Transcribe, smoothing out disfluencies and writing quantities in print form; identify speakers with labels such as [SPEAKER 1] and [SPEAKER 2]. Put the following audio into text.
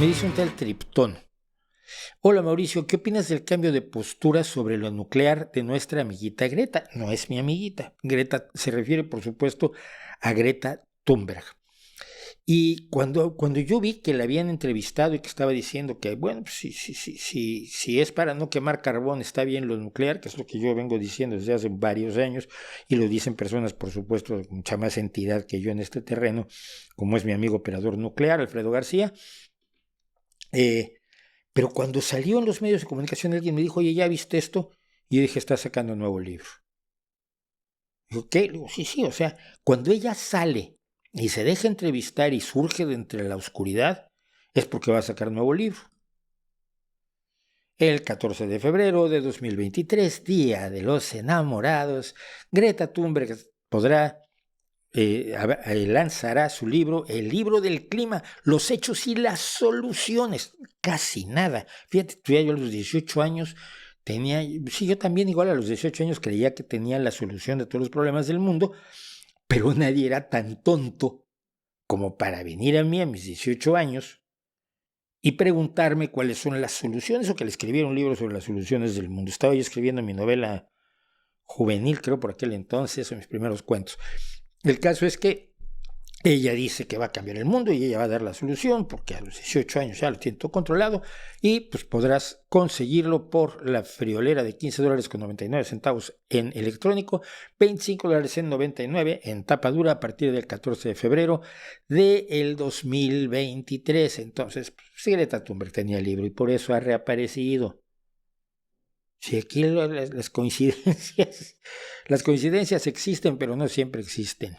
[SPEAKER 1] Me dice un tal Triptón. Hola Mauricio, ¿qué opinas del cambio de postura sobre lo nuclear de nuestra amiguita Greta? No es mi amiguita. Greta se refiere, por supuesto, a Greta Thunberg. Y cuando yo vi que la habían entrevistado y que estaba diciendo que, bueno, pues, si es para no quemar carbón, está bien lo nuclear, que es lo que yo vengo diciendo desde hace varios años, y lo dicen personas, por supuesto, de mucha más entidad que yo en este terreno, como es mi amigo operador nuclear, Alfredo García. Pero cuando salió en los medios de comunicación alguien me dijo, oye, ¿ya viste esto? Y yo dije, está sacando un nuevo libro. Digo, ¿qué? Digo, sí, o sea, cuando ella sale y se deja entrevistar y surge de entre la oscuridad, es porque va a sacar un nuevo libro. El 14 de febrero de 2023, Día de los Enamorados, Greta Thunberg lanzará su libro, El libro del clima, los hechos y las soluciones. Casi nada. Fíjate, yo a los 18 años yo también igual a los 18 años creía que tenía la solución de todos los problemas del mundo, pero nadie era tan tonto como para venir a mí a mis 18 años y preguntarme cuáles son las soluciones, o que le escribiera un libro sobre las soluciones del mundo. Estaba yo escribiendo mi novela juvenil, creo por aquel entonces, o mis primeros cuentos. El caso es que ella dice que va a cambiar el mundo y ella va a dar la solución, porque a los 18 años ya lo tiene todo controlado, y pues podrás conseguirlo por la friolera de $15.99 en electrónico, $25.99 en tapa dura a partir del 14 de febrero del 2023. Entonces, pues, Greta Thunberg tenía el libro y por eso ha reaparecido. Si aquí las coincidencias existen, pero no siempre existen.